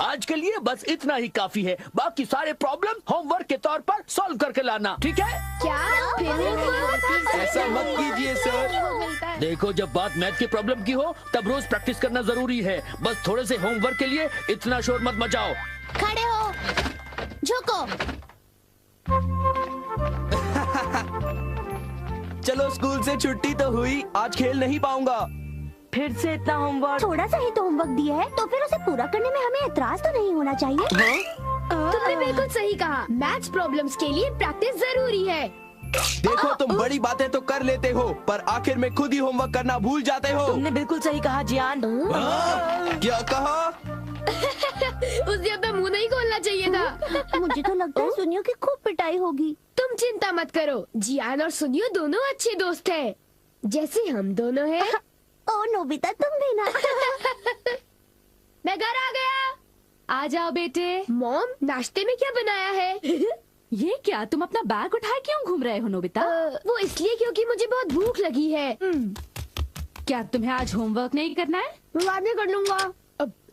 आज के लिए बस इतना ही काफी है। बाकी सारे प्रॉब्लम होमवर्क के तौर पर सॉल्व करके लाना, ठीक है? क्या? ऐसा मत कीजिए सर। देखो, जब बात मैथ की प्रॉब्लम की हो तब रोज प्रैक्टिस करना जरूरी है। बस थोड़े से होमवर्क के लिए इतना शोर मत मचाओ। खड़े हो, झुको। चलो, स्कूल से छुट्टी तो हुई, आज खेल नहीं पाऊंगा। फिर से इतना होमवर्क? थोड़ा सा ही तो होमवर्क दिया है, तो फिर उसे पूरा करने में हमें एतराज तो नहीं होना चाहिए। तुमने बिल्कुल सही कहा। मैथ्स प्रॉब्लम्स के लिए प्रैक्टिस जरूरी है। देखो, तुम बड़ी बातें तो कर लेते हो, पर आखिर में खुद ही होमवर्क करना भूल जाते हो। तुमने बिल्कुल सही कहा जियान। क्या कहा? उसे अपना मुंह नहीं खोलना चाहिए था। मुझे तो लगता है सुनियो की खूब पिटाई होगी। तुम चिंता मत करो, जियान और सुनियो दोनों अच्छे दोस्त हैं, जैसे हम दोनों हैं। ओ नोबिता, तुम भी ना। मैं घर आ गया। आ जाओ बेटे। मॉम, नाश्ते में क्या बनाया है? ये क्या, तुम अपना बैग उठाए क्यों घूम रहे हो नोबिता? वो इसलिए क्योंकि मुझे बहुत भूख लगी है। क्या तुम्हें आज होमवर्क नहीं करना है? मैं बाद में कर लूंगा।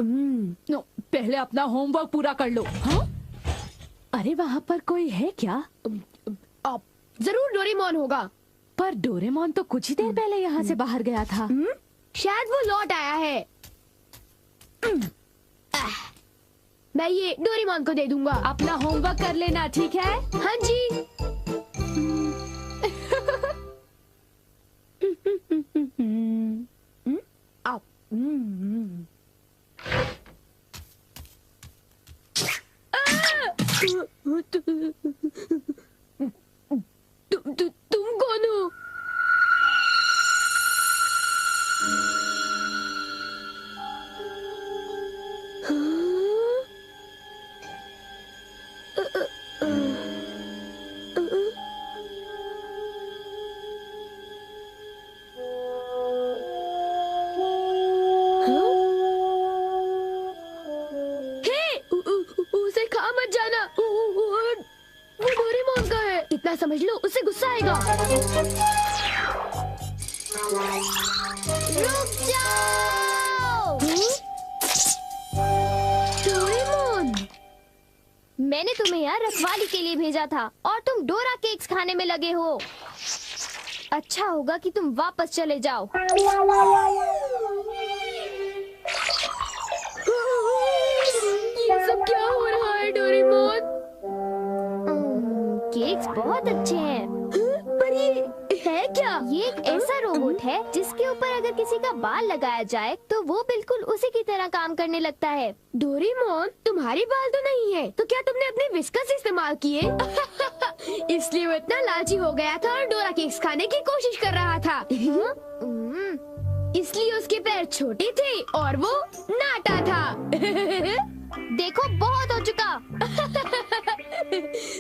नो, पहले अपना होमवर्क पूरा कर लो। हाँ? अरे वहाँ पर कोई है क्या? जरूर डोरेमोन होगा। पर डोरेमोन तो कुछ ही देर पहले यहाँ से बाहर गया था। शायद वो लौट आया है। मैं ये डोरेमोन को दे दूंगा। अपना होमवर्क कर लेना, ठीक है? हाँ जी। तुम कौन हो? उसे खा मत जाना, वो डोरेमोन का है। इतना समझ लो, उसे गुस्सा आएगा। रुक जाओ। डोरेमोन, मैंने तुम्हें यहाँ रखवाली के लिए भेजा था और तुम डोरा केक्स खाने में लगे हो। अच्छा होगा कि तुम वापस चले जाओ। ये सब क्या हो रहा है डोरेमोन? केक्स बहुत अच्छे हैं। पर ये है क्या? ये एक ऐसा रोबोट है जिसके ऊपर अगर किसी का बाल लगाया जाए तो वो बिल्कुल उसी की तरह काम करने लगता है। डोरेमोन, तुम्हारे बाल तो नहीं है, तो क्या तुमने अपने विस्कस इस्तेमाल किए? इसलिए वो इतना लालची हो गया था और डोरा केक्स खाने की कोशिश कर रहा था। इसलिए उसके पैर छोटे थे और वो नाटा था। देखो, बहुत हो चुका।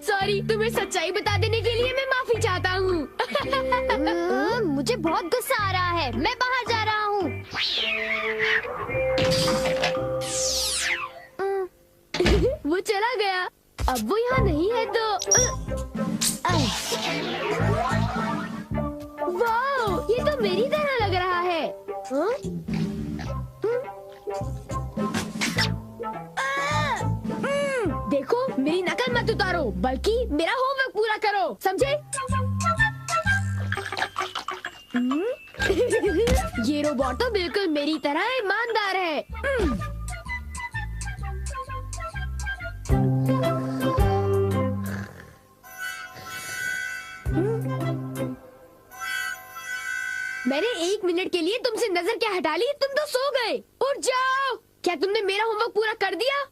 सॉरी, तुम्हें सच्चाई बता देने के लिए मैं माफी चाहता हूँ। मुझे बहुत गुस्सा आ रहा है, मैं बाहर जा रहा हूँ। वो चला गया। अब वो यहाँ नहीं है तो वाह, ये तो मेरी तरह लग रहा है। देखो, मेरी नकल मत उतारो, बल्कि मेरा होमवर्क पूरा करो, समझे? ये रोबोट तो बिल्कुल मेरी तरह ईमानदार है। मैंने 1 मिनट के लिए तुमसे नजर क्या हटा ली, तुम तो सो गए। उठ जाओ। क्या तुमने मेरा होमवर्क पूरा कर दिया?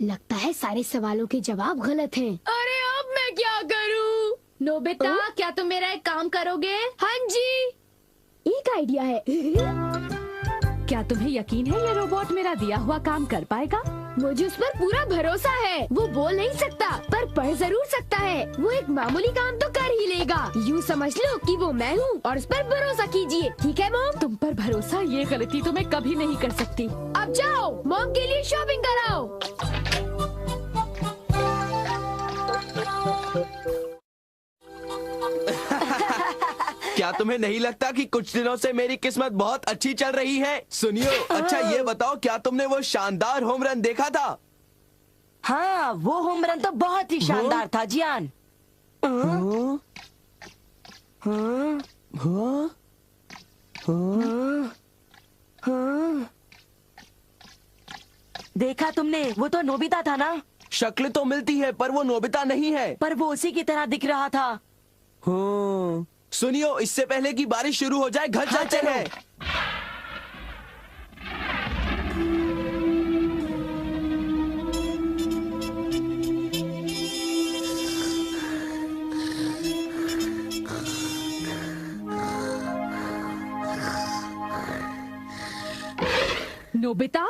लगता है सारे सवालों के जवाब गलत हैं। अरे अब मैं क्या करूं? नोबिता, क्या तुम मेरा एक काम करोगे? हाँ जी, एक आइडिया है। क्या तुम्हें यकीन है ये रोबोट मेरा दिया हुआ काम कर पाएगा? मुझे उस पर पूरा भरोसा है। वो बोल नहीं सकता पर पढ़ जरूर सकता है। वो एक मामूली काम तो कर ही लेगा। यूँ समझ लो कि वो मैं हूँ और उस पर भरोसा कीजिए, ठीक है मॉम? तुम पर भरोसा, ये गलती तो मैं कभी नहीं कर सकती। अब जाओ, मॉम के लिए शॉपिंग कराओ। क्या तुम्हें नहीं लगता कि कुछ दिनों से मेरी किस्मत बहुत अच्छी चल रही है? सुनियो, अच्छा ये बताओ, क्या तुमने वो शानदार होम रन देखा था? हाँ, वो होम रन तो बहुत ही शानदार था जियान। हाँ? हाँ? हाँ? हाँ। देखा तुमने? वो तो नोबिता था ना? शक्ल तो मिलती है पर वो नोबिता नहीं है। पर वो उसी की तरह दिख रहा था। हाँ। सुनियो, इससे पहले कि बारिश शुरू हो जाए घर हाँ, चलते चलो। हैं। नोबिता,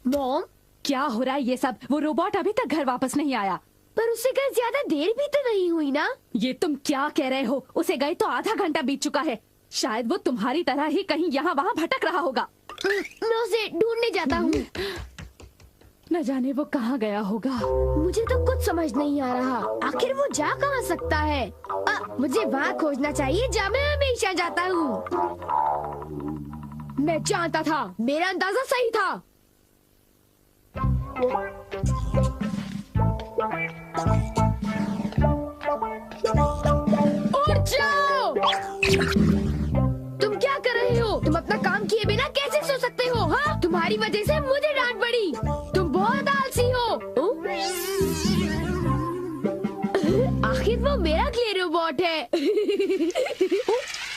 मॉम, क्या हो रहा है ये सब? वो रोबोट अभी तक घर वापस नहीं आया। पर उससे कहीं ज्यादा देर भी तो नहीं हुई ना? ये तुम क्या कह रहे हो? उसे गए तो आधा घंटा बीत चुका है। शायद वो तुम्हारी तरह ही कहीं यहाँ वहाँ भटक रहा होगा। मैं उसे ढूंढने जाता हूँ। न जाने वो कहाँ गया होगा। मुझे तो कुछ समझ नहीं आ रहा, आखिर वो जा कहाँ सकता है? मुझे वहाँ खोजना चाहिए जहाँ मैं हमेशा जाता हूँ। मैं जानता था, मेरा अंदाजा सही था। उठ जाओ! तुम क्या कर रहे हो? तुम अपना काम किए बिना कैसे सो सकते हो? हाँ, तुम्हारी वजह से मुझे डांट पड़ी। तुम बहुत आलसी हो। आखिर वो मेरा क्ले रोबोट है।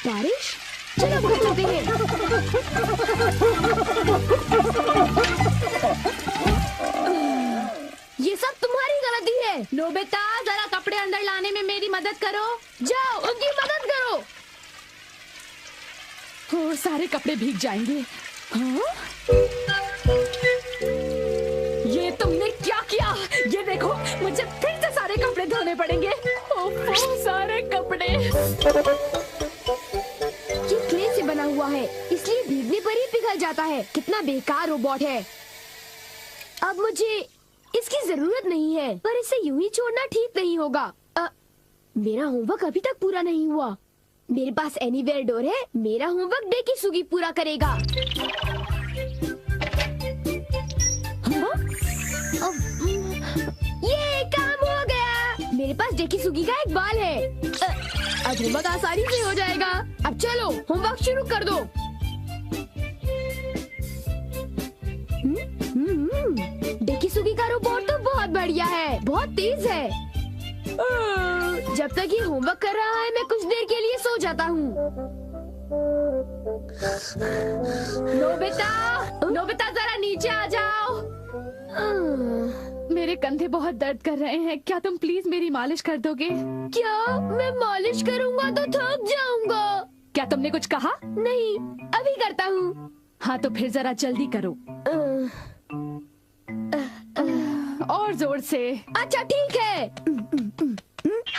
बारिश, चलो घर चलते हैं। ये सब तुम्हारी गलती है। नोबिता, जरा कपड़े अंदर लाने में मेरी मदद करो। जाओ, उनकी मदद करो। हो, सारे कपड़े भीग जाएंगे। हाँ? ये तुमने क्या किया? ये देखो, मुझे फिर से सारे कपड़े धोने पड़ेंगे। ओह, सारे कपड़े। ये क्ले से बना हुआ है, इसलिए भीगने पर ही पिघल जाता है। कितना बेकार रोबोट है। अब मुझे इसकी जरूरत नहीं है, पर इसे यूं ही छोड़ना ठीक नहीं होगा। मेरा होमवर्क अभी तक पूरा नहीं हुआ। मेरे पास एनीवेयर डोर है। मेरा होमवर्क डेकिसुगी पूरा करेगा। हाँ? ये काम हो गया। मेरे पास डेकिसुगी का एक बाल है। आज होमवर्क आसानी से हो जाएगा। अब चलो, होमवर्क शुरू कर दो। डेकिसुगी का रोबोट तो बहुत बढ़िया है, बहुत तेज है। जब तक ये होमवर्क कर रहा है, मैं कुछ देर के लिए सो जाता हूँ। नोबिता, नोबिता, जरा नीचे आ जाओ। मेरे कंधे बहुत दर्द कर रहे हैं। क्या तुम प्लीज मेरी मालिश कर दोगे? क्या? मैं मालिश करूँगा तो थक जाऊंगा। क्या तुमने कुछ कहा? नहीं, अभी करता हूँ। हाँ, तो फिर जरा जल्दी करो। और जोर से। अच्छा ठीक है।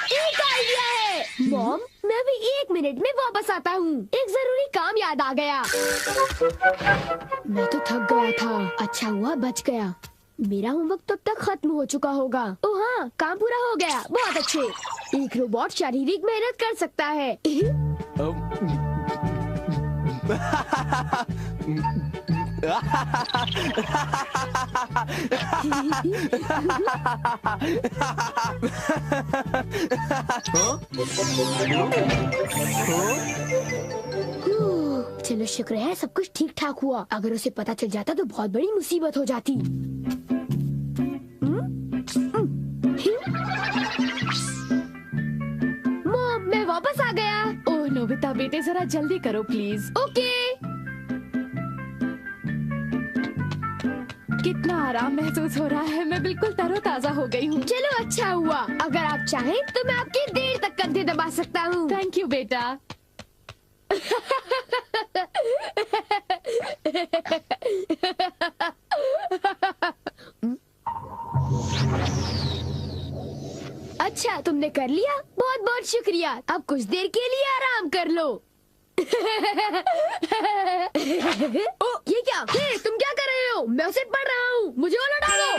एक आइडिया है। मॉम, मैं अभी 1 मिनट में वापस आता हूँ। एक जरूरी काम याद आ गया। मैं तो थक गया था। अच्छा हुआ बच गया। मेरा होमवर्क तब तक खत्म हो चुका होगा। ओह हाँ, काम पूरा हो गया। बहुत अच्छे। एक रोबोट शारीरिक मेहनत कर सकता है। चलो, शुक्र है सब कुछ ठीक ठाक हुआ। अगर उसे पता चल जाता तो बहुत बड़ी मुसीबत हो जाती। मॉम, मैं वापस आ गया। ओह नोबिता बेटे, जरा जल्दी करो प्लीज। ओके। कितना आराम महसूस हो रहा है। मैं बिल्कुल तरोताजा हो गई हूँ। चलो, अच्छा हुआ। अगर आप चाहें तो मैं आपके देर तक कंधे दबा सकता हूँ। थैंक यू बेटा। अच्छा, तुमने कर लिया। बहुत बहुत शुक्रिया। अब कुछ देर के लिए आराम कर लो। ओ, ये क्या? हे, तुम क्या कर रहे हो? मैं उसे पढ़ रहा हूँ। मुझे वो लौटा दो।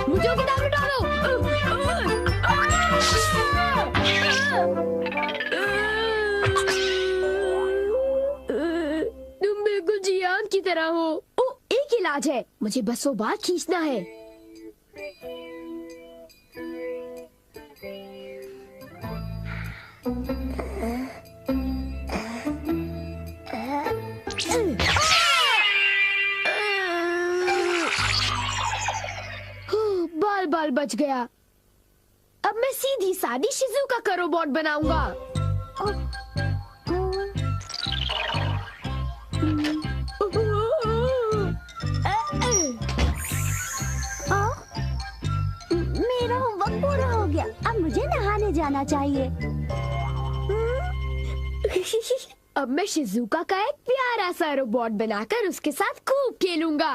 मुझे वो किताब लौटा दो। की तरह हो। ओ, एक इलाज है, मुझे बसों बार खींचना है। बाल बाल बच गया। अब मैं सीधी सादी शिजुका का रोबोट बनाऊंगा। मेरा होमवर्क पूरा हो गया, अब मुझे नहाने जाना चाहिए। अब मैं शिजुका का एक प्यारा सा रोबोट बनाकर उसके साथ खूब खेलूंगा।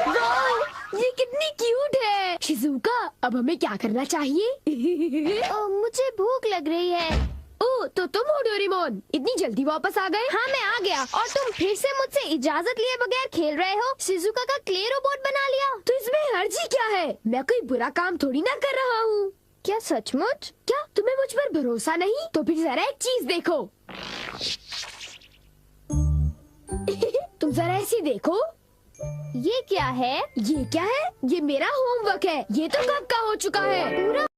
वाह, ये कितनी क्यूट है। शिजुका, अब हमें क्या करना चाहिए? मुझे भूख लग रही है। ओ, तो तुम हो डोरेमोन, इतनी जल्दी वापस आ गए? हाँ, मैं आ गया और तुम फिर से मुझसे इजाजत लिए बगैर खेल रहे हो। शिजुका का क्ले रोबोट बना लिया। तो इसमें हर्जी क्या है? मैं कोई बुरा काम थोड़ी ना कर रहा हूँ। क्या सचमुच? क्या तुम्हें मुझ पर भरोसा नहीं? तो फिर जरा एक चीज देखो। तुम जरा ऐसे देखो। ये क्या है? ये क्या है? ये मेरा होमवर्क है। ये तो कब का हो चुका है। पूरा